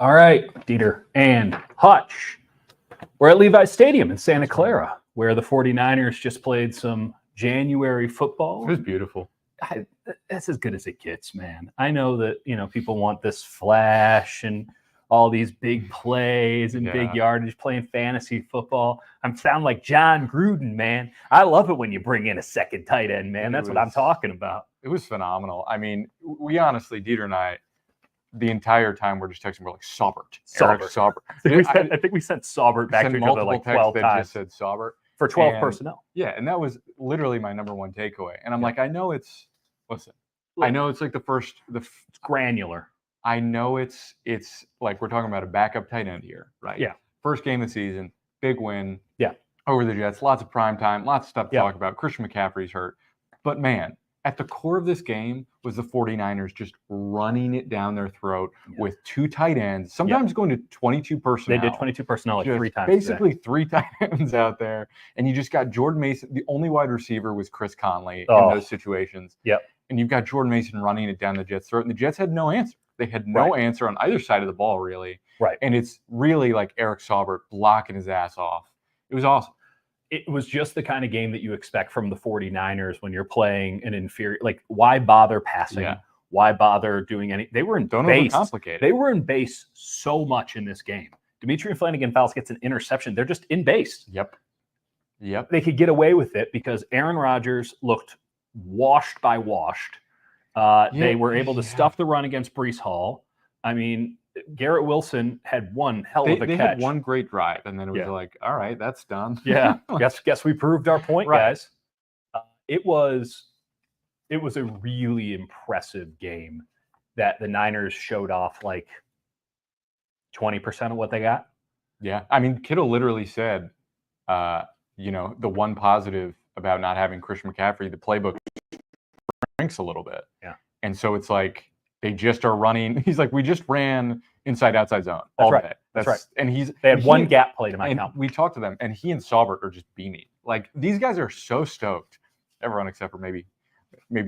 All right, Dieter and Hutch. We're at Levi Stadium in Santa Clara, where the 49ers just played some January football. It was beautiful. That's as good as it gets, man. I know that, people want this flash and all these big plays and big yardage playing fantasy football. I'm sound like John Gruden, man. I love it when you bring in a second tight end, man. That's what I'm talking about. It was phenomenal. I mean, we honestly, Dieter and I, the entire time we're just texting, we're like, Saubert. Eric Saubert. I think we sent Saubert back to each other like 12 times. That just said Saubert. For 12 personnel. Yeah, and that was literally my number one takeaway. And I'm like, I know it's like it's granular. I know it's like we're talking about a backup tight end here, right? Yeah. First game of the season, big win. Yeah. Over the Jets, lots of prime time, lots of stuff to talk about. Christian McCaffrey's hurt. But man, at the core of this game was the 49ers just running it down their throat with two tight ends, sometimes going to 22 personnel. They did 22 personnel like just 3 times. Basically today. 3 tight ends out there. And you just got Jordan Mason. The only wide receiver was Chris Conley in those situations. Yep. And you've got Jordan Mason running it down the Jets' throat. And the Jets had no answer. They had no answer on either side of the ball, really. Right. And it's really like Eric Saubert blocking his ass off. It was awesome. It was just the kind of game that you expect from the 49ers when you're playing an inferior. Like, why bother passing? Yeah. Why bother doing any? They were in base. They were in base so much in this game. Demetrius Flanagan-Fowles gets an interception. They're just in base. Yep. They could get away with it because Aaron Rodgers looked washed by washed. They were able to stuff the run against Breece Hall. I mean, Garrett Wilson had one hell of a catch. They had one great drive, and then it was like, all right, that's done. Yeah, guess we proved our point, guys. It was a really impressive game that the Niners showed off like 20% of what they got. Yeah, I mean, Kittle literally said, the one positive about not having Christian McCaffrey, the playbook shrinks a little bit. Yeah, and so it's like they just are running. He's like, we just ran inside-outside zone all day. That's right. And they had one gap play to my count. We talked to them, and he and Saubert are just beaming. Like, these guys are so stoked. Everyone except for maybe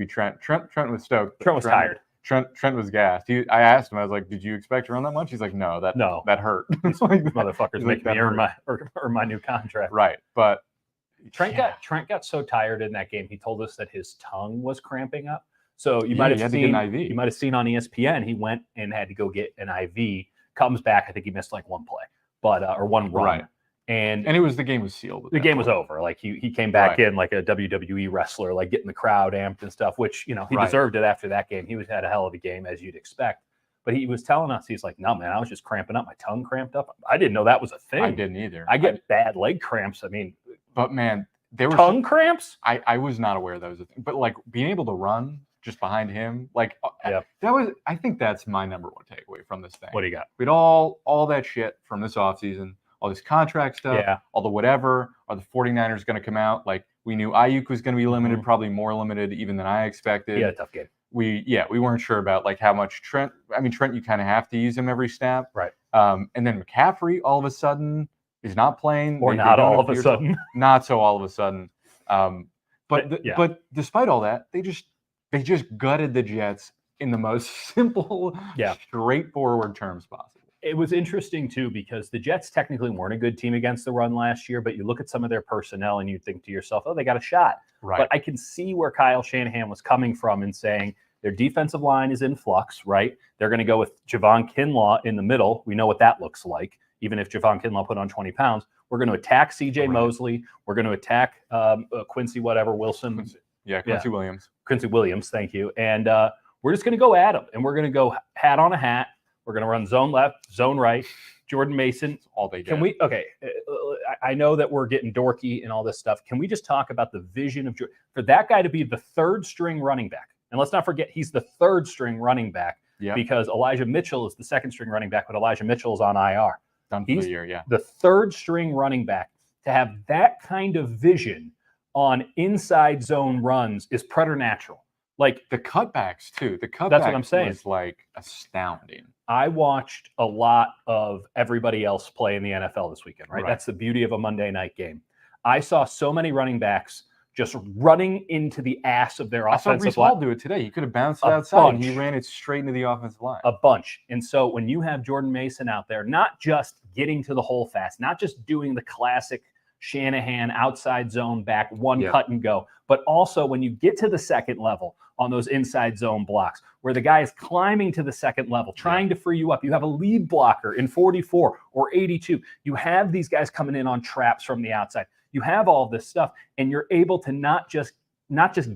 Trent. Trent was stoked. Trent was tired. Trent was gassed. I asked him, I was like, did you expect to run that much? He's like, no, that hurt. Like, motherfuckers make me earn my new contract. Right. But Trent got so tired in that game, he told us that his tongue was cramping up. So you might have seen on ESPN, he went and had to go get an IV, comes back. I think he missed like one play, or one run. Right. And the game was sealed. The game was over. Like he came back in like a WWE wrestler, like getting the crowd amped and stuff, which, he deserved it after that game. He had a hell of a game, as you'd expect. But he was telling us, he's like, no, man, I was just cramping up. My tongue cramped up. I didn't know that was a thing. I didn't either. I get bad leg cramps. I mean, but man, they were tongue cramps. I was not aware that was a thing. But like being able to run just behind him, like I think that's my number one takeaway from this thing. What do you got? We had all that shit from this offseason, all this contract stuff, all the whatever. Are the 49ers going to come out? Like, we knew Ayuk was going to be limited, probably more limited even than I expected. Yeah, tough game. We weren't sure about like how much Trent. I mean, Trent, you kind of have to use him every snap, right? And then McCaffrey all of a sudden is not playing, or not all of a sudden, not so all of a sudden. But despite all that, they just gutted the Jets in the most simple, straightforward terms possible. It was interesting, too, because the Jets technically weren't a good team against the run last year, but you look at some of their personnel and you think to yourself, oh, they got a shot. Right. But I can see where Kyle Shanahan was coming from and saying their defensive line is in flux, right? They're going to go with Javon Kinlaw in the middle. We know what that looks like, even if Javon Kinlaw put on 20 pounds. We're going to attack C.J. Mosley. We're going to attack Quincy Wilson. Quincy Williams. Quincy Williams, thank you. And we're just going to go at him. And we're going to go hat on a hat. We're going to run zone left, zone right. Jordan Mason. All they did. I know that we're getting dorky and all this stuff. Can we just talk about the vision of Jordan? For that guy to be the third string running back, and let's not forget he's the third string running back because Elijah Mitchell is the second string running back, but Elijah Mitchell is on IR. Done for the year, the third string running back. To have that kind of vision on inside zone runs is preternatural. Like the cutbacks too. The cutback that's what I'm saying. Was like astounding. I watched a lot of everybody else play in the NFL this weekend, right? That's the beauty of a Monday night game. I saw so many running backs just running into the ass of their offensive line. I saw Brees Hall do it today. He could have bounced it outside, and he ran it straight into the offensive line. A bunch. And so when you have Jordan Mason out there, not just getting to the hole fast, not just doing the classic Shanahan outside zone back, one cut and go, but also when you get to the second level on those inside zone blocks where the guy is climbing to the second level, trying to free you up. You have a lead blocker in 44 or 82. You have these guys coming in on traps from the outside. You have all this stuff, and you're able to not just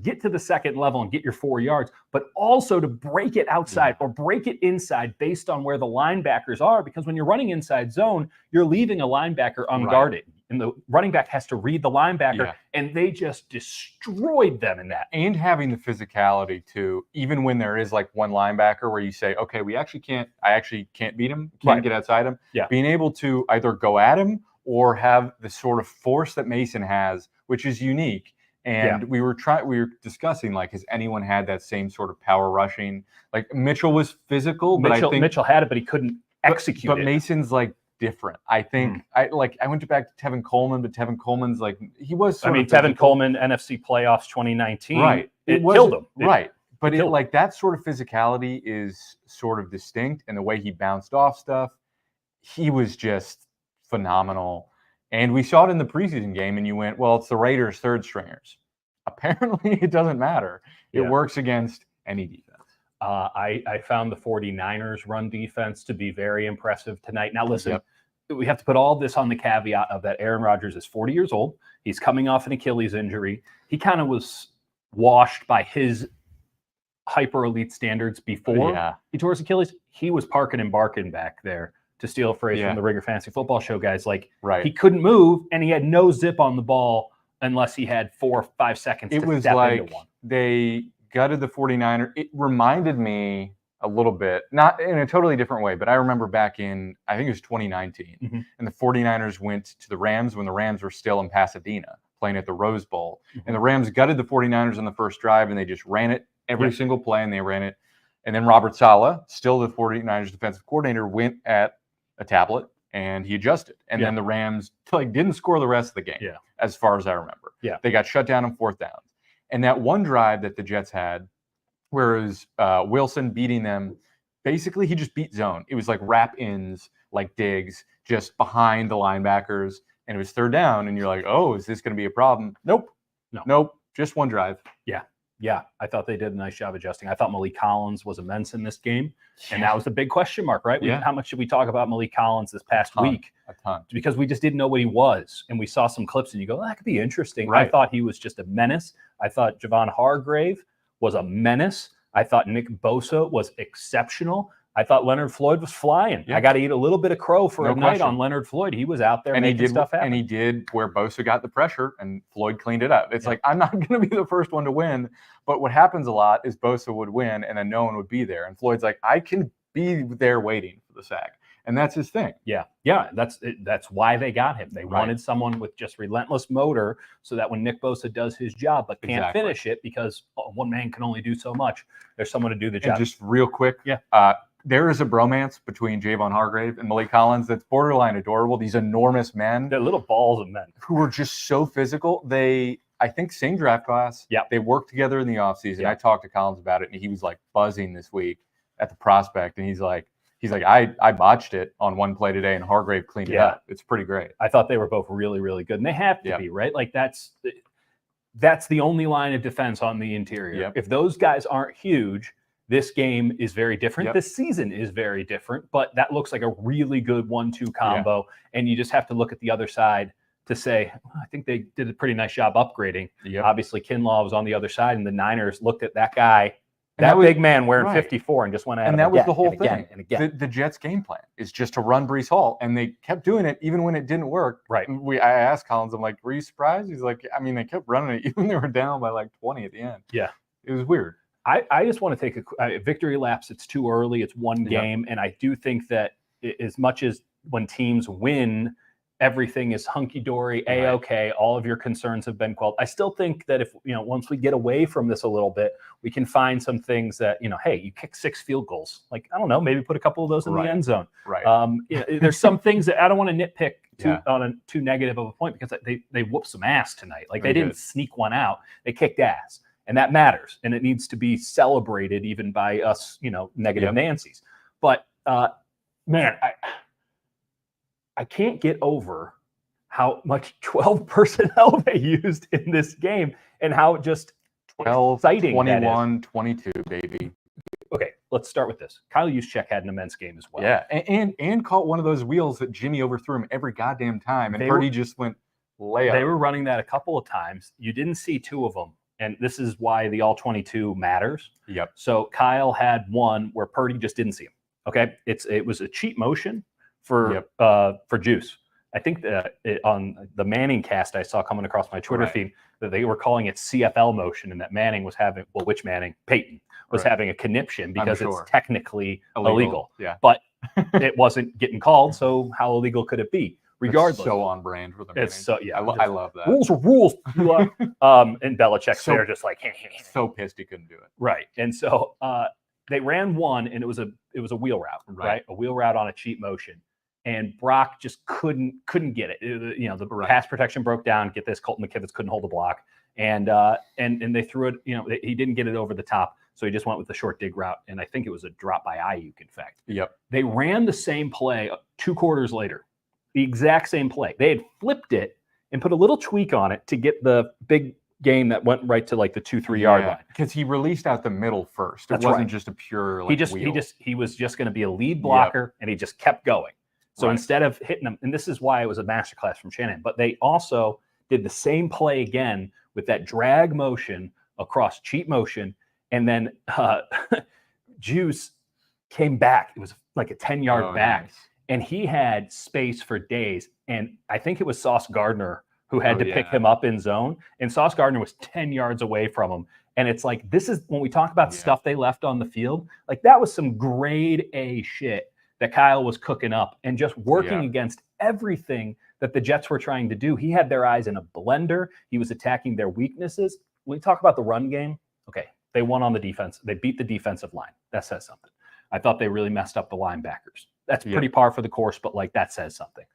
get to the second level and get your 4 yards, but also to break it outside or break it inside based on where the linebackers are. Because when you're running inside zone, you're leaving a linebacker unguarded. And the running back has to read the linebacker, and they just destroyed them in that. And having the physicality too, even when there is like one linebacker where you say, okay, I actually can't beat him, can't get outside him. Being able to either go at him or have the sort of force that Mason has, which is unique. And we were discussing, like, has anyone had that same sort of power rushing? Like Mitchell was physical, but I think Mitchell had it, but he couldn't execute it. But Mason's like different. I think I went back to Tevin Coleman, but Tevin Coleman's like he was. Tevin Coleman, NFC playoffs 2019, right? It killed him, right? But like that sort of physicality is sort of distinct, and the way he bounced off stuff, he was just phenomenal. And we saw it in the preseason game, and you went, well, it's the Raiders' third stringers. Apparently, it doesn't matter. It works against any defense. I found the 49ers run defense to be very impressive tonight. Now, listen, we have to put all this on the caveat of that Aaron Rodgers is 40 years old. He's coming off an Achilles injury. He kind of was washed by his hyper elite standards before he tore his Achilles. He was parking and barking back there, to steal a phrase from the Ringer Fantasy Football Show guys. Like, he couldn't move, and he had no zip on the ball unless he had 4 or 5 seconds to step into one. They gutted the 49ers. It reminded me a little bit, not in a totally different way, but I remember back in, I think it was 2019, and the 49ers went to the Rams when the Rams were still in Pasadena playing at the Rose Bowl. And the Rams gutted the 49ers on the first drive, and they just ran it every single play, and they ran it. And then Robert Saleh, still the 49ers defensive coordinator, went at a tablet and he adjusted. And then the Rams didn't score the rest of the game, as far as I remember. They got shut down on fourth downs. And that one drive that the Jets had, where it was Wilson beating them, basically he just beat zone. It was like wrap-ins, like digs, just behind the linebackers. And it was third down. And you're like, oh, is this going to be a problem? Nope. Just one drive. Yeah, I thought they did a nice job adjusting. I thought Malik Collins was immense in this game, and that was the big question mark, right? How much did we talk about Malik Collins this past week? A ton. Because we just didn't know what he was, and we saw some clips, and you go, that could be interesting. I thought he was just a menace. I thought Javon Hargrave was a menace. I thought Nick Bosa was exceptional. I thought Leonard Floyd was flying. I got to eat a little bit of crow for a night on Leonard Floyd. He was out there making stuff happen. And he did where Bosa got the pressure and Floyd cleaned it up. It's like, I'm not going to be the first one to win. But what happens a lot is Bosa would win and then no one would be there. And Floyd's like, I can be there waiting for the sack. And that's his thing. That's why they got him. They wanted someone with just relentless motor so that when Nick Bosa does his job but can't finish it because one man can only do so much, there's someone to do the job. And just real quick, there is a bromance between Javon Hargrave and Malik Collins that's borderline adorable. These enormous men. They're little balls of men. Who were just so physical. I think, same draft class. They worked together in the offseason. I talked to Collins about it, and he was like buzzing this week at the prospect. And he's like, I botched it on one play today, and Hargrave cleaned it up. It's pretty great. I thought they were both really, really good. And they have to be, right? Like, that's the only line of defense on the interior. If those guys aren't huge, this game is very different. This season is very different, but that looks like a really good 1-2 combo. And you just have to look at the other side to say, I think they did a pretty nice job upgrading. Obviously, Kinlaw was on the other side, and the Niners looked at that guy, big man wearing 54, and just went at him. And that was the whole thing. And again. The Jets' game plan is just to run Brees Hall, and they kept doing it even when it didn't work. I asked Collins, I'm like, were you surprised? He's like, I mean, they kept running it even when they were down by like 20 at the end. It was weird. I just want to take a victory laps. It's too early. It's one game. And I do think that as much as when teams win, everything is hunky-dory, A-okay, all of your concerns have been quelled. I still think that if, once we get away from this a little bit, we can find some things that, hey, you kick 6 field goals. Like, I don't know, maybe put a couple of those in the end zone. Right. There's some things that I don't want to nitpick too negative of a point, because they whooped some ass tonight. Like, they didn't sneak one out. They kicked ass. And that matters. And it needs to be celebrated even by us, negative Nancy's. But, man, I can't get over how much 12 personnel they used in this game and how just 12, exciting 21, 22, baby. Okay, let's start with this. Kyle Juszczyk had an immense game as well. Yeah, and caught one of those wheels that Jimmy overthrew him every goddamn time, and Purdy just went layup. They were running that a couple of times. You didn't see 2 of them, and this is why the all-22 matters. Yep. So Kyle had one where Purdy just didn't see him. Okay, it was a cheat motion for Juice. I think on the Manning cast I saw coming across my Twitter feed that they were calling it CFL motion, and that Manning was having, which Manning? Peyton was having a conniption because it's technically illegal. Yeah. But it wasn't getting called, so how illegal could it be? Regardless. It's so on brand for the Manning. It's so, yeah. I love that. Rules are rules. And Belichick's there just like so pissed he couldn't do it. Right. And so they ran one, and it was a wheel route, right? A wheel route on a cheat motion. And Brock just couldn't get it. The pass protection broke down. Get this, Colton McKivitz couldn't hold the block, and they threw it. He didn't get it over the top, so he just went with the short dig route. And I think it was a drop by Ayuk, in fact. Yep. They ran the same play 2 quarters later, the exact same play. They had flipped it and put a little tweak on it to get the big game that went right to like the 2-3 yard line. Because he released out the middle first. It wasn't just a pure wheel. He was just going to be a lead blocker, and he just kept going. So instead of hitting them, and this is why it was a masterclass from Shannon, but they also did the same play again with that drag motion across cheat motion. And then Juice came back. It was like a 10-yard back. Nice. And he had space for days. And I think it was Sauce Gardner who had to pick him up in zone. And Sauce Gardner was 10 yards away from him. And it's like, this is when we talk about stuff they left on the field, like that was some grade A shit that Kyle was cooking up and just working against everything that the Jets were trying to do. He had their eyes in a blender. He was attacking their weaknesses. When we talk about the run game, okay, they won on the defense. They beat the defensive line. That says something. I thought they really messed up the linebackers. That's pretty par for the course, but like that says something.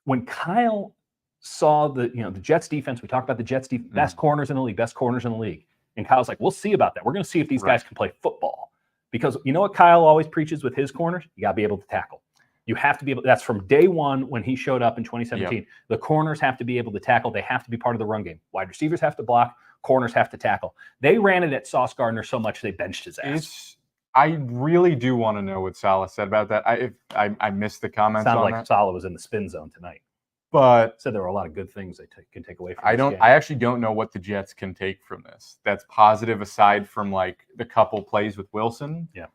When Kyle saw the Jets defense, we talked about the Jets defense, best corners in the league. And Kyle's like, we'll see about that. We're going to see if these guys can play football. Because you know what Kyle always preaches with his corners? You got to be able to tackle. You have to be able. That's from day one when he showed up in 2017. The corners have to be able to tackle. They have to be part of the run game. Wide receivers have to block. Corners have to tackle. They ran it at Sauce Gardner so much they benched his ass. I really do want to know what Saleh said about that. I missed the comments. Sounded like Saleh was in the spin zone tonight. But said there were a lot of good things they can take away from this game. I actually don't know what the Jets can take from this. That's positive aside from like the couple plays with Wilson. Yeah.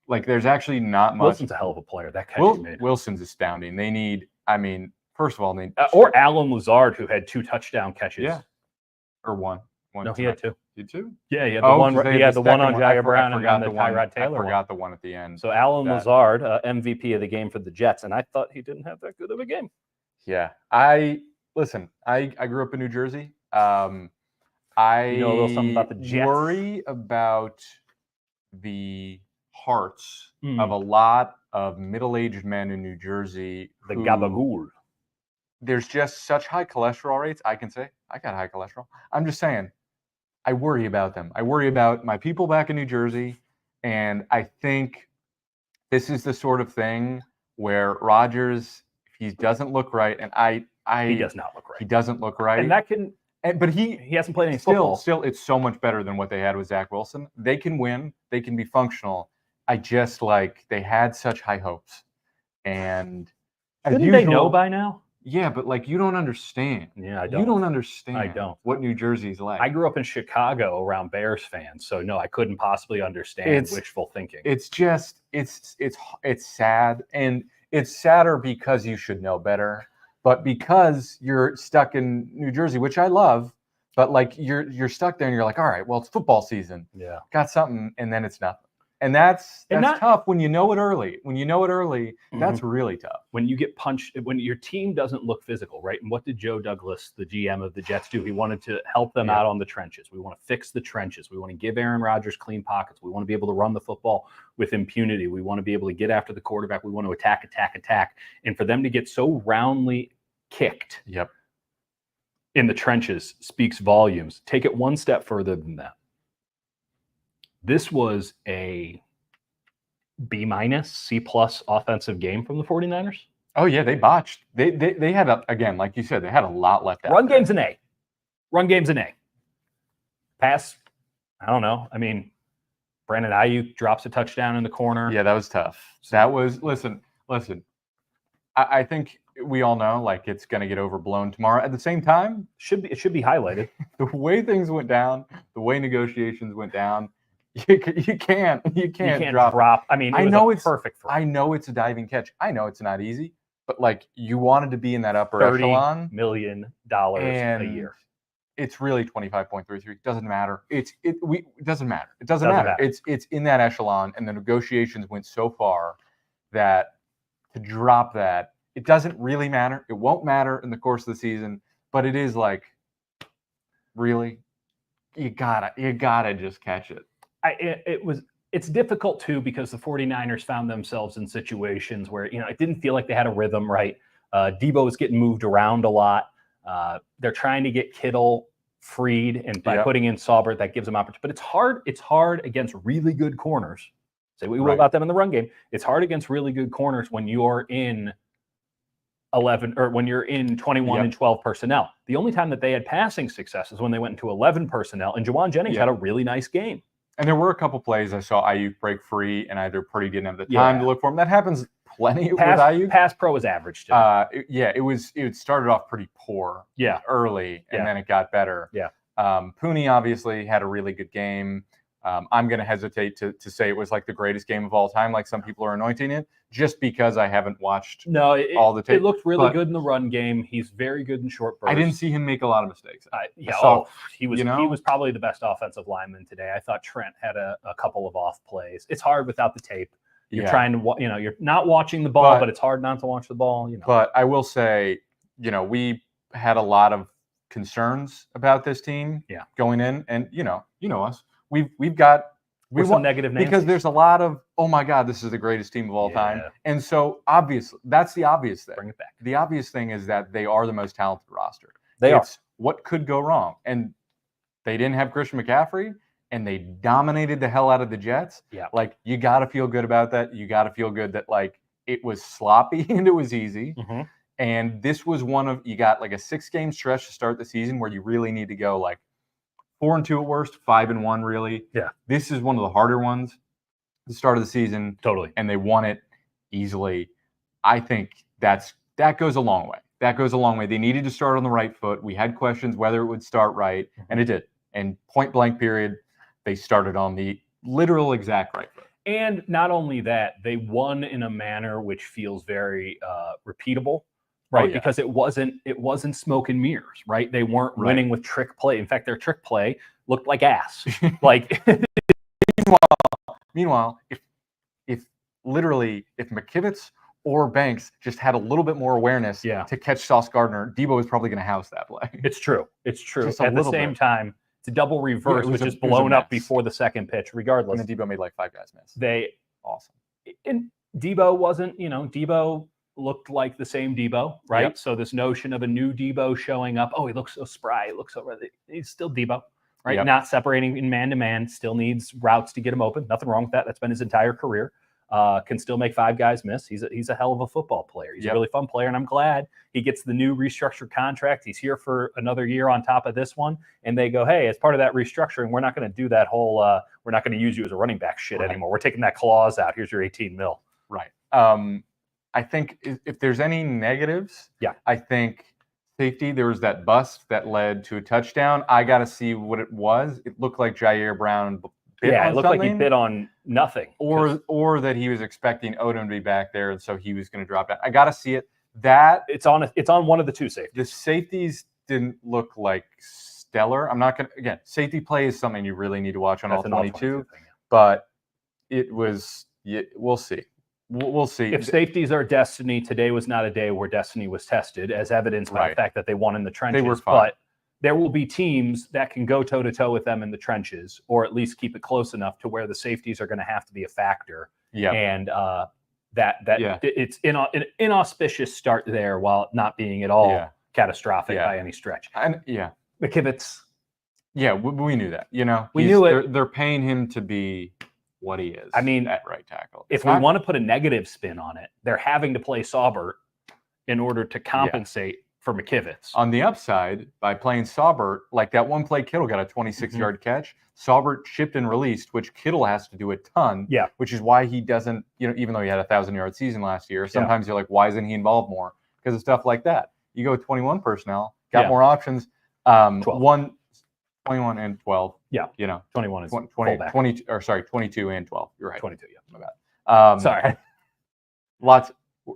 Like there's actually not much. Wilson's a hell of a player. That catch he made. Wilson's astounding. They need, first of all, or Alan Lazard, who had 2 touchdown catches. Yeah. Or one. No, he had 2. You 2? Yeah, he had the one. He had the one on Jair Brown and the Tyrod Taylor. I forgot the one at the end. So Alan Lazard, MVP of the game for the Jets, and I thought he didn't have that good of a game. Yeah, I grew up in New Jersey. I know a little something about the Jets. Worry about the hearts of a lot of middle-aged men in New Jersey. The gabagool. There's just such high cholesterol rates. I can say I got high cholesterol. I'm just saying, I worry about them. I worry about my people back in New Jersey, and I think this is the sort of thing where Rodgers. He doesn't look right, and he does not look right. He doesn't look right, and that can. But he hasn't played any football. Still, it's so much better than what they had with Zach Wilson. They can win. They can be functional. I just they had such high hopes, and didn't they know by now? Yeah, but you don't understand. Yeah, I don't. You don't understand. I don't. What New Jersey's like. I grew up in Chicago around Bears fans, so no, I couldn't possibly understand wishful thinking. It's just it's sad and. It's sadder because you should know better, but because you're stuck in New Jersey, which I love, but you're stuck there and you're like, all right, well, it's football season. Yeah. Got something, and then it's nothing. And that's not- tough when you know it early. When you know it early, that's really tough. When you get punched, when your team doesn't look physical, right? And what did Joe Douglas, the GM of the Jets, do? He wanted to help them out on the trenches. We want to fix the trenches. We want to give Aaron Rodgers clean pockets. We want to be able to run the football with impunity. We want to be able to get after the quarterback. We want to attack. And for them to get so roundly kicked in the trenches speaks volumes. Take it one step further than that. This was a B-, C+ offensive game from the 49ers. Oh, yeah, they botched. They had, again, like you said, they had a lot left out. Run game's an A. Pass, I don't know. I mean, Brandon Ayuk drops a touchdown in the corner. Yeah, that was tough. That was, listen. I think we all know, like, it's going to get overblown tomorrow. At the same time, it should be highlighted. The way things went down, the way negotiations went down, you can't drop. I mean, it's perfect. I know it's a diving catch. I know it's not easy, but like you wanted to be in that upper $30 echelon. million a year. It's really 25.33. Doesn't matter. It doesn't matter. It doesn't matter. It's in that echelon, and the negotiations went so far that to drop that, it doesn't really matter. It won't matter in the course of the season, but it is like, really, you gotta just catch it. It's difficult too because the 49ers found themselves in situations where, it didn't feel like they had a rhythm, right? Debo was getting moved around a lot. They're trying to get Kittle freed, and by putting in Saubert, that gives them opportunity. But it's hard against really good corners. Say what we will about them in the run game. It's hard against really good corners when you're in 11 or when you're in 21 and 12 personnel. The only time that they had passing success is when they went into 11 personnel, and Jawan Jennings had a really nice game. And there were a couple plays I saw Ayuk break free, and either Purdy didn't have the time to look for him. That happens plenty with Ayuk. Pass pro was average too. It started off pretty poor early, and then it got better. Pooney obviously had a really good game. I'm going to hesitate to say it was like the greatest game of all time, like some people are anointing it, just because I haven't watched all the tape. It looked really good in the run game. He's very good in short bursts. I didn't see him make a lot of mistakes. He was probably the best offensive lineman today. I thought Trent had a couple of off plays. It's hard without the tape. You're trying to, you're not watching the ball, but it's hard not to watch the ball. But I will say, we had a lot of concerns about this team going in, and you know us. We've got some negative names because there's a lot of, oh my God, this is the greatest team of all time. And so obviously that's the obvious thing. Bring it back. The obvious thing is that they are the most talented roster. It's what could go wrong. And they didn't have Christian McCaffrey, and they dominated the hell out of the Jets. Like, you got to feel good about that. You got to feel good that like it was sloppy and it was easy. And this was you got like a 6-game stretch to start the season where you really need to go like 4-2 at worst, 5-1 really. This is one of the harder ones. The start of the season, totally, and they won it easily. I think that goes a long way. That goes a long way. They needed to start on the right foot. We had questions whether it would start right, and it did. And point blank period, they started on the literal exact right foot. And not only that, they won in a manner which feels very repeatable. Right, because it wasn't smoke and mirrors, right? They weren't winning with trick play. In fact, their trick play looked like ass. Like, meanwhile, if McKivitz or Banks just had a little bit more awareness to catch Sauce Gardner, Debo is probably going to house that play. It's true. At the same time, it's a double reverse, which is blown up before the second pitch, regardless. And then Debo made like 5 guys miss. Awesome. And Debo wasn't, Debo looked like the same Debo, right? So this notion of a new Debo showing up, he looks so spry, he's still Debo, right? Not separating in man-to-man, still needs routes to get him open. Nothing wrong with that. That's been his entire career. Can still make 5 guys miss. He's a hell of a football player. He's a really fun player, and I'm glad he gets the new restructured contract. He's here for another year on top of this one, and they go, hey, as part of that restructuring, we're not going to do that whole we're not going to use you as a running back shit anymore. We're taking that clause out. Here's your 18 mil. Right. I think if there's any negatives, I think safety, there was that bust that led to a touchdown. I got to see what it was. It looked like Jair Brown bit on it looked like he bit on nothing. Or that he was expecting Odom to be back there, and so he was going to drop down. I got to see it. It's on one of the two safeties. The safeties didn't look like stellar. I'm not going to, again, safety play is something you really need to watch on all 22, but it was. We'll see. We'll see. If safeties are destiny, today was not a day where destiny was tested, as evidenced by the fact that they won in the trenches. They were fine. But there will be teams that can go toe-to-toe with them in the trenches, or at least keep it close enough to where the safeties are going to have to be a factor. Yeah. And it's an inauspicious start there, while not being at all catastrophic by any stretch. And McKivitz. Yeah, we knew that. We knew it. They're paying him to be what he is. I mean, at right tackle. If we want to put a negative spin on it, they're having to play Saubert in order to compensate for McKivitz. On the upside, by playing Saubert, like that one play, Kittle got a 26-yard catch. Saubert chipped and released, which Kittle has to do a ton. Yeah. Which is why he doesn't, even though he had a 1,000-yard season last year, sometimes you're like, why isn't he involved more? Because of stuff like that. You go with 21 personnel, got more options. 21 and 12. Yeah. 21 is 22 and 12. You're right. 22, yeah. My bad. Sorry. Lots.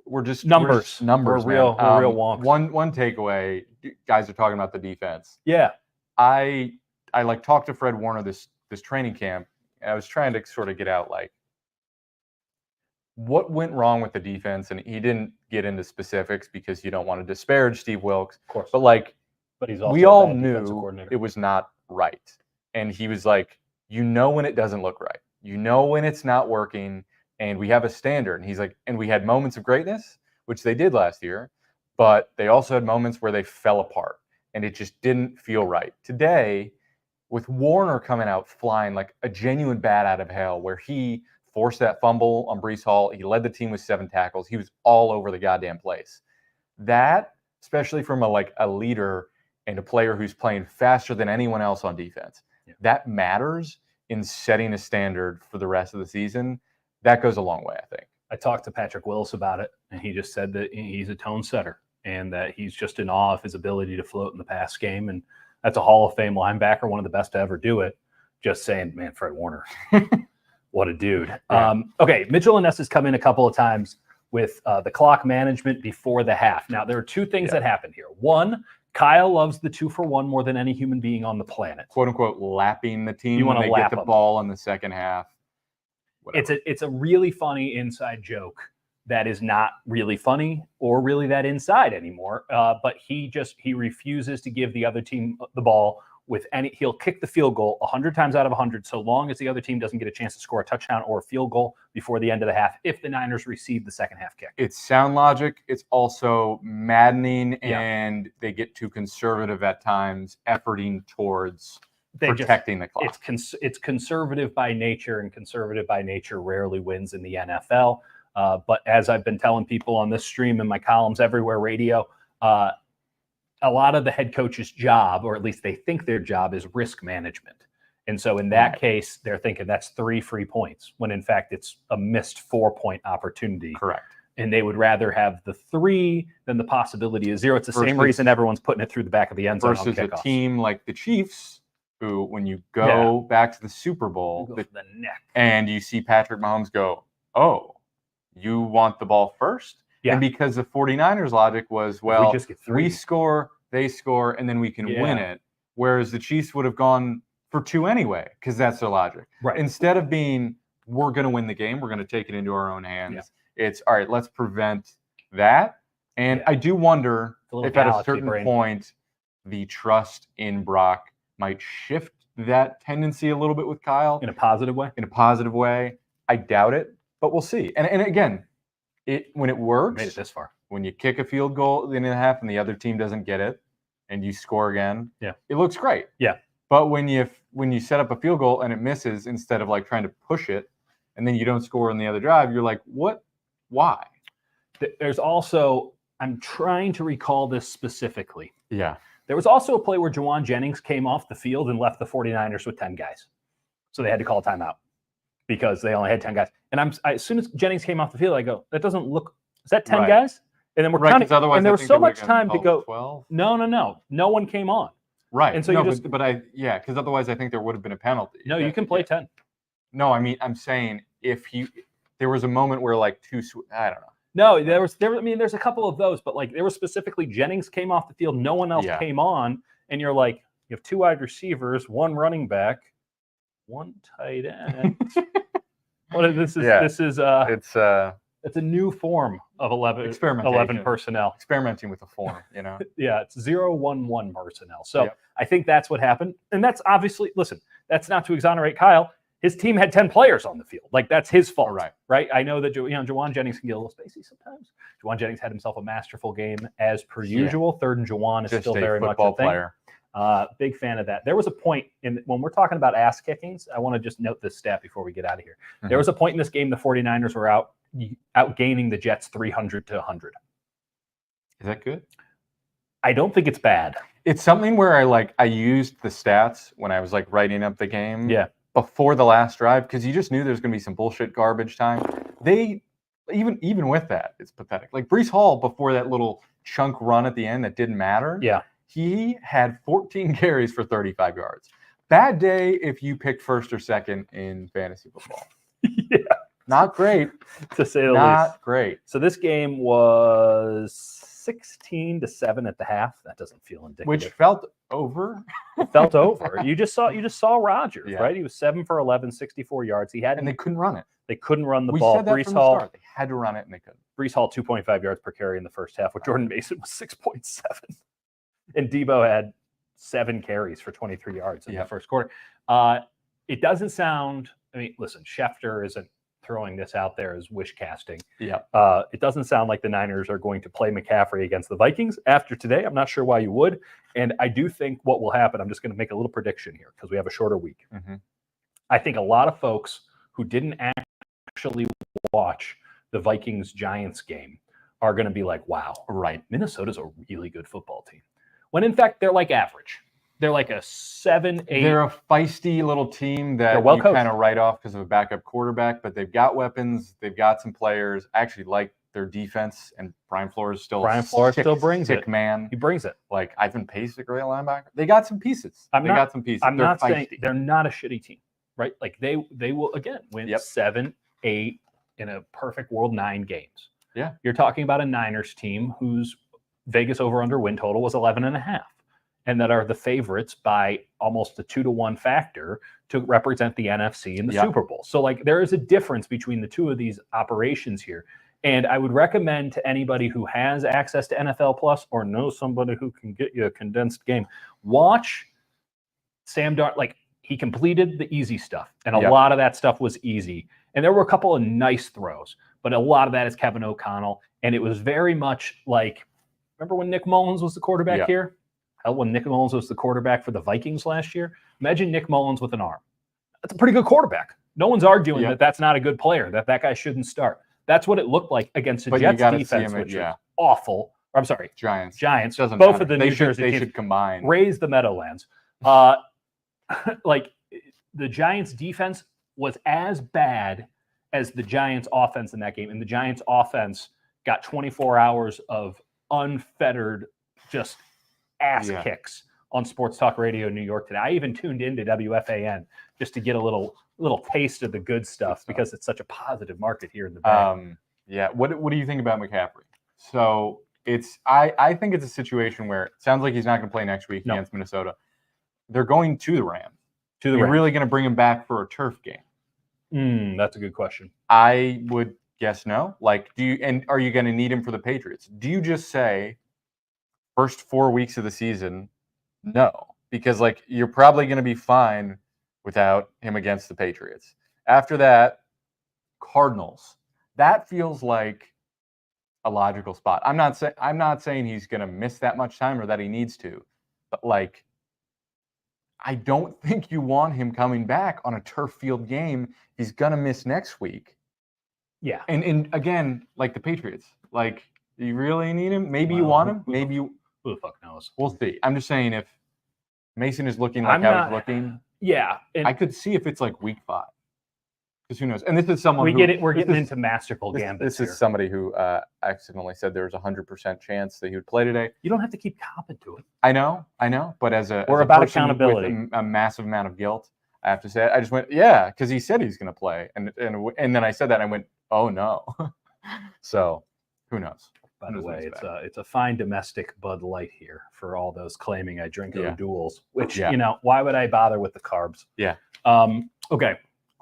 We're just numbers. Numbers. We're real wonks. One takeaway. Guys are talking about the defense. Yeah. I talked to Fred Warner this training camp. And I was trying to sort of get out what went wrong with the defense, and he didn't get into specifics because you don't want to disparage Steve Wilkes. Of course. But he's also we all knew it was not right. And he was like, when it doesn't look right. When it's not working, and we have a standard. And he's like, and we had moments of greatness, which they did last year, but they also had moments where they fell apart, and it just didn't feel right. Today, with Warner coming out flying like a genuine bat out of hell, where he forced that fumble on Breece Hall, he led the team with 7 tackles. He was all over the goddamn place. That, especially from a leader and a player who's playing faster than anyone else on defense. Yeah. That matters in setting a standard for the rest of the season. That goes a long way, I think. I talked to Patrick Willis about it, and he just said that he's a tone setter and that he's just in awe of his ability to float in the pass game. And that's a Hall of Fame linebacker, one of the best to ever do it. Just saying, man, Fred Warner, what a dude. Yeah. Okay, Mitchell and Ness has come in a couple of times with the clock management before the half. Now, there are 2 things that happen here. One, Kyle loves the 2-for-1 more than any human being on the planet. "Quote unquote," lapping the team when they get the ball in the second half. Whatever. It's a really funny inside joke that is not really funny or really that inside anymore. But he refuses to give the other team the ball with he'll kick the field goal 100 times out of 100, so long as the other team doesn't get a chance to score a touchdown or a field goal before the end of the half, if the Niners receive the second half kick. It's sound logic. It's also maddening, and they get too conservative at times, efforting towards protecting the clock. It's conservative by nature, and conservative by nature rarely wins in the NFL. But as I've been telling people on this stream and my columns everywhere, radio, a lot of the head coach's job, or at least they think their job, is risk management. And so in that case, they're thinking that's 3 free points, when in fact it's a missed 4-point opportunity. Correct. And they would rather have the 3 than the possibility of 0. It's the same reason everyone's putting it through the back of the end zone versus a team like the Chiefs, who, when you go back to the Super Bowl, the neck, and you see Patrick Mahomes go, "Oh, you want the ball first?" Yeah. And because the 49ers logic was, well, we score, they score, and then we can win it. Whereas the Chiefs would have gone for 2 anyway, because that's their logic. Right. Instead of being, we're going to win the game, we're going to take it into our own hands. Yeah. It's, all right, let's prevent that. And I do wonder if at a certain point, the trust in Brock might shift that tendency a little bit with Kyle. In a positive way? In a positive way. I doubt it, but we'll see. And again, when it works, made it this far. When you kick a field goal at the end of the half and the other team doesn't get it, and you score again, it looks great. Yeah. But when you set up a field goal and it misses, instead of trying to push it, and then you don't score on the other drive, you're like, what? Why? There's also, I'm trying to recall this specifically. Yeah. There was also a play where Juwan Jennings came off the field and left the 49ers with 10 guys. So they had to call a timeout because they only had 10 guys. And as soon as Jennings came off the field, I go, that doesn't look, is that 10 guys? And then we're counting, and there was so much time to go, 12? No one came on. Right. And so because otherwise I think there would have been a penalty. No, you can play 10. No, I mean, I'm saying if there was a moment where I don't know. No, there's a couple of those, but there was specifically Jennings came off the field, no one else came on, and you're like, you have 2 wide receivers, 1 running back, 1 tight end. This is it's a new form of 11 personnel. Experimenting with the form, Yeah, it's 0-1-1 personnel. So I think that's what happened. And that's obviously, listen, that's not to exonerate Kyle. His team had 10 players on the field. Like, that's his fault. Right? I know that Juwan Jennings can get a little spacey sometimes. Juwan Jennings had himself a masterful game as per usual. Third and Juwan is still very much a thing. Player. Big fan of that. There was a point when we're talking about ass kickings, I want to just note this stat before we get out of here. Mm-hmm. There was a point in this game the 49ers were outgaining the Jets 300 to 100. Is that good? I don't think it's bad. It's something where I used the stats when I was writing up the game. Yeah. Before the last drive, because you just knew there's going to be some bullshit garbage time. They even with that, it's pathetic. Like Breece Hall before that little chunk run at the end that didn't matter. Yeah. He had 14 carries for 35 yards. Bad day if you picked first or second in fantasy football. Yeah. Not great, to say the least. Not great. So this game was 16-7 at the half. That doesn't feel indicative. Which felt over. It felt over. You just saw Rodgers, right? He was 7 for 11, 64 yards. And they couldn't run it. They couldn't run the ball. We said that Breece from Hall, the start. They had to run it, and they couldn't. Breece Hall 2.5 yards per carry in the first half, with Jordan Mason was 6.7. And Debo had 7 carries for 23 yards in the first quarter. It doesn't sound. I mean, listen, Schefter isn't throwing this out there as wish casting. Yeah. It doesn't sound like the Niners are going to play McCaffrey against the Vikings after today. I'm not sure why you would. And I do think what will happen, I'm just going to make a little prediction here because we have a shorter week. Mm-hmm. I think a lot of folks who didn't actually watch the Vikings-Giants game are going to be like, wow, right, Minnesota's a really good football team. When in fact, they're like average. They're like a 7-8. They're a feisty little team that you kind of write off because of a backup quarterback, but they've got weapons. They've got some players. I actually like their defense, and Brian Flores still brings it. Man. He brings it. Like Ivan Pace, a great linebacker. They got some pieces. I'm not feisty. saying they're not a shitty team, right? Like they will again win 7, 8 in a perfect world 9 games. Yeah. You're talking about a Niners team whose Vegas over-under win total was 11.5. And that are the favorites by almost a 2-to-1 factor to represent the NFC in the Super Bowl. So, there is a difference between the two of these operations here. And I would recommend to anybody who has access to NFL Plus or knows somebody who can get you a condensed game, watch Sam Darnold. He completed the easy stuff, and a lot of that stuff was easy. And there were a couple of nice throws, but a lot of that is Kevin O'Connell. And it was very much remember when Nick Mullins was the quarterback here? When Nick Mullins was the quarterback for the Vikings last year. Imagine Nick Mullins with an arm. That's a pretty good quarterback. No one's arguing that that's not a good player, that guy shouldn't start. That's what it looked like against the Jets defense, which is awful. I'm sorry, Giants. Both matter. of the New Jersey teams should combine. Raise the Meadowlands. The Giants defense was as bad as the Giants offense in that game. And the Giants offense got 24 hours of unfettered just ass kicks on Sports Talk Radio New York today. I even tuned into WFAN just to get a little taste of the good stuff because it's such a positive market here in the Bay. What do you think about McCaffrey? So I think it's a situation where it sounds like he's not going to play next week against Minnesota. They're going to the Rams. You're really going to bring him back for a turf game? That's a good question. I would guess no. Are you going to need him for the Patriots? Do you just say first 4 weeks of the season, no, because you're probably going to be fine without him against the Patriots. After that, Cardinals. That feels like a logical spot. I'm not saying he's going to miss that much time or that he needs to, but I don't think you want him coming back on a turf field game. He's going to miss next week. Yeah. And again, the Patriots, do you really need him? Maybe you want him. Maybe you. Who the fuck knows? We'll see. I'm just saying if Mason is looking how he's looking. Yeah. I could see if it's week 5. Because who knows? And this is someone we're getting into masterful gambits. This is somebody who accidentally said there was a 100% chance that he would play today. You don't have to keep copping to it. I know. But we're about accountability. With a massive amount of guilt, I have to say it. I just went, because he said he's going to play. And then I said that and I went, oh no. So who knows? By the way, it's a fine domestic Bud Light here for all those claiming I drink O'Doul's, which, why would I bother with the carbs? Yeah. Okay.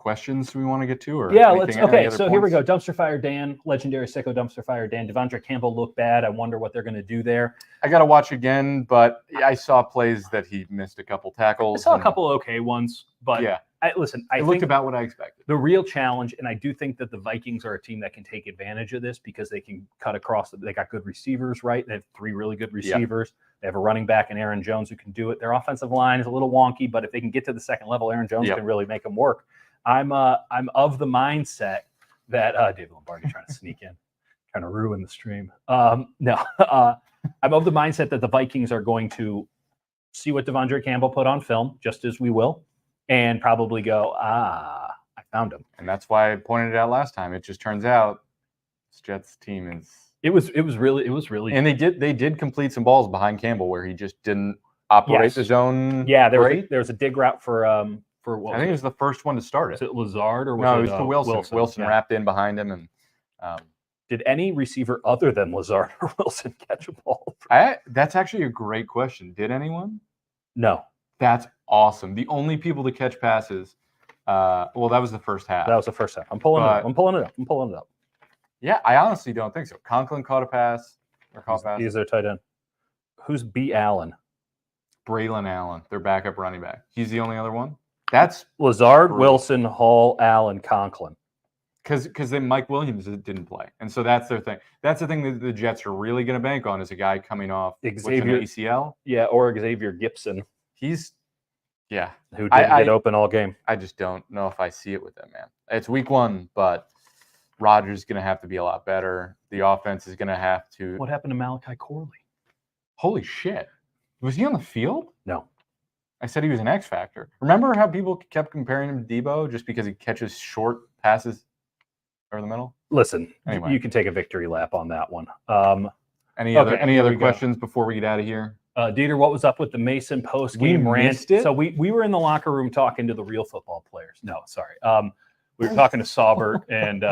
questions we want to get to? Or yeah, anything, okay, so here we go. Dumpster Fire Dan, legendary sicko Dumpster Fire Dan. Devondre Campbell looked bad. I wonder what they're going to do there. I got to watch again, but I saw plays that he missed a couple tackles. I saw a couple okay ones, but yeah. I think looked about what I expected. The real challenge, and I do think that the Vikings are a team that can take advantage of this because they can cut across. They got good receivers, right? They have 3 really good receivers. Yeah. They have a running back in Aaron Jones who can do it. Their offensive line is a little wonky, but if they can get to the second level, Aaron Jones can really make them work. I'm of the mindset that David Lombardi trying to sneak in, trying to ruin the stream. I'm of the mindset that the Vikings are going to see what Devondre Campbell put on film, just as we will, and probably go, I found him. And that's why I pointed it out last time. It just turns out this Jets team is. It was really. And they did complete some balls behind Campbell where he just didn't operate the zone. Yeah, there was a dig route for what? I think it was the first one to start it. Was it Lazard or was no? It was to Wilson. Wilson wrapped in behind him, and did any receiver other than Lazard or Wilson catch a ball? That's actually a great question. Did anyone? No. That's awesome. The only people to catch passes. Well, that was the first half. That was the first half. I'm pulling it up. Yeah, I honestly don't think so. Conklin caught a pass. He's their tight end. Who's B. Allen? Braylon Allen, their backup running back. He's the only other one. That's Lazard, Wilson, Hall, Allen, Conklin. Because then Mike Williams didn't play, and so that's their thing. That's the thing that the Jets are really going to bank on is a guy coming off Xavier ACL. Yeah, or Xavier Gibson. Who didn't get open all game. I just don't know if I see it with them, man. It's week 1, but Rodgers is going to have to be a lot better. The offense is going to have to. What happened to Malachi Corley? Holy shit! Was he on the field? No. I said he was an X factor. Remember how people kept comparing him to Debo just because he catches short passes over the middle? Listen, anyway, you can take a victory lap on that one. Any other questions before we get out of here? Dieter, what was up with the Mason post-game rant? So we were in the locker room talking to the real football players. No, sorry. We were talking to Saubert, and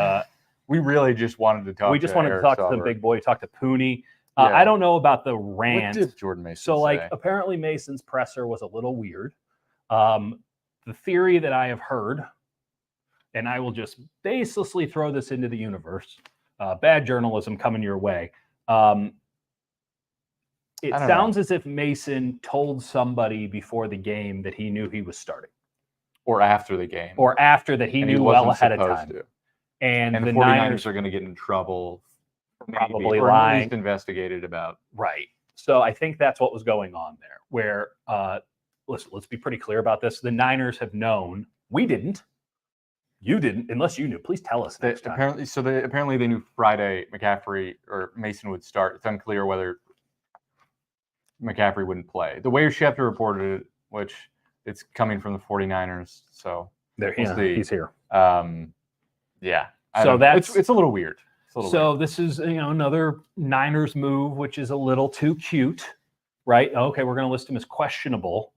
we really just wanted to talk. We just wanted to talk to the big boy, talk to Pooney. Yeah. I don't know about the rant. What did Jordan Mason say? Apparently Mason's presser was a little weird. The theory that I have heard, and I will just baselessly throw this into the universe, bad journalism coming your way. It sounds as if Mason told somebody before the game that he knew he was starting. Or after the game. Or after that he knew well ahead of time. And the 49ers are going to get in trouble. Probably or lying. At least investigated about. Right. So I think that's what was going on there. Where, listen, let's be pretty clear about this. The Niners have known. We didn't. You didn't, unless you knew. Please tell us next time. Apparently they knew Friday McCaffrey or Mason would start. It's unclear whether McCaffrey wouldn't play. The way Schefter reported it, which it's coming from the 49ers, so we'll see. He's here. Yeah. So it's a little weird. This is another Niners move, which is a little too cute, right? Okay, we're going to list him as questionable,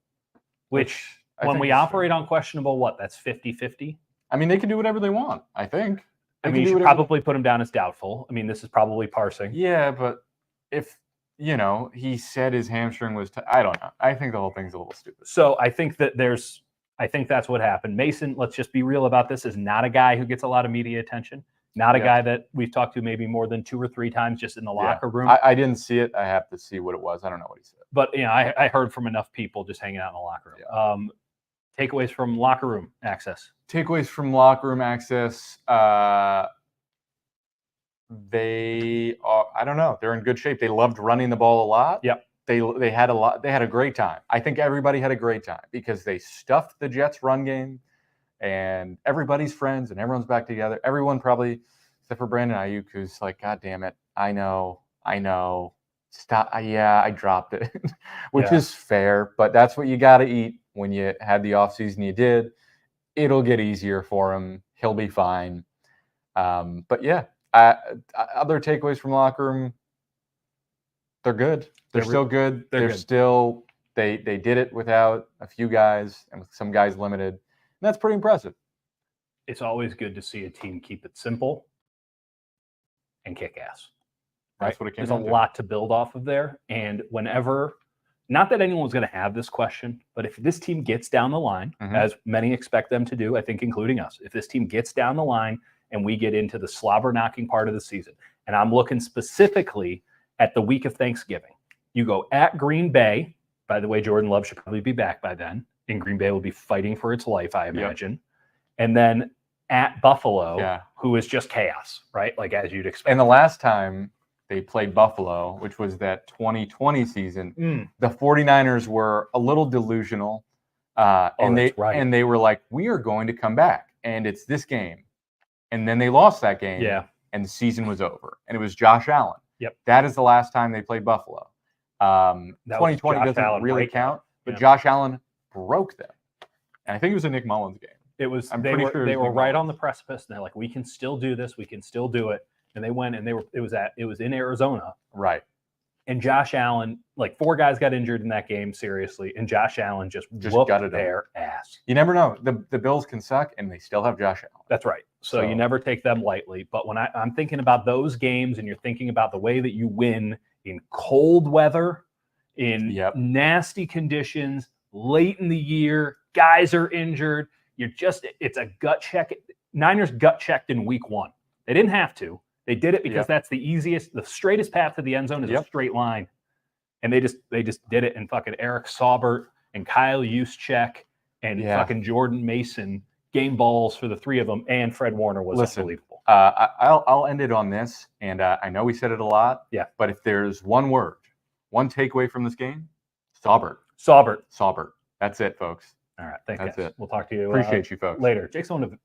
which when we operate on questionable, that's 50-50? I mean, they can do whatever they want, I think. You should probably put him down as doubtful. I mean, this is probably parsing. Yeah, but if, he said his hamstring was, I don't know. I think the whole thing's a little stupid. So I think that's what happened. Mason, let's just be real about this, is not a guy who gets a lot of media attention. Not a guy that we've talked to maybe more than 2 or 3 times just in the locker room. I didn't see it. I have to see what it was. I don't know what he said. But I heard from enough people just hanging out in the locker room. Yeah. Takeaways from locker room access. They are, I don't know. They're in good shape. They loved running the ball a lot. Yep. They had a great time. I think everybody had a great time because they stuffed the Jets run game and everybody's friends and everyone's back together. Everyone probably, except for Brandon Ayuk, who's like, God damn it. I know. Stop. Yeah, I dropped it, which is fair, but that's what you got to eat when you had the offseason you did. It'll get easier for him. He'll be fine. But yeah, other takeaways from locker room, they're good. They're still good. They're still, they did it without a few guys and with some guys limited. And that's pretty impressive. It's always good to see a team keep it simple and kick ass. Right? That's what it came There's a lot to build off of there. And whenever not that anyone was going to have this question, but if this team gets down the line, as many expect them to do, I think including us, if this team gets down the line and we get into the slobber knocking part of the season, and I'm looking specifically at the week of Thanksgiving, you go at Green Bay. By the way, Jordan Love should probably be back by then, and Green Bay will be fighting for its life, I imagine. Yep. And then at Buffalo, who is just chaos, right? Like as you'd expect. And the last time they played Buffalo, which was that 2020 season, the 49ers were a little delusional. And they were like, we are going to come back, and it's this game. And then they lost that game, and the season was over. And it was Josh Allen. Yep. That is the last time they played Buffalo. 2020 doesn't really count, but Josh Allen broke them. And I think it was a Nick Mullins game. It was. They were right on the precipice, and they're like, "We can still do this. We can still do it." And they went, and it was in Arizona, right? And Josh Allen, like 4 guys got injured in that game, seriously, and Josh Allen just whooped their ass. You never know. The Bills can suck, and they still have Josh Allen. That's right. So you never take them lightly. But when I'm thinking about those games, and you're thinking about the way that you win in cold weather, in nasty conditions, late in the year, guys are injured. It's a gut check. Niners gut checked in week 1. They didn't have to. They did it because that's the straightest path to the end zone is a straight line. And they just did it. And fucking Eric Saubert and Kyle Juszczyk and fucking Jordan Mason, game balls for the 3 of them, and Fred Warner was unbelievable. I'll end it on this, and I know we said it a lot. Yeah. But if there's one word, one takeaway from this game, Saubert. That's it, folks. All right. Thanks, guys. We'll talk to you. Appreciate you, folks. Later. Jake's going to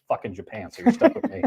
fucking Japan, so you're stuck with me.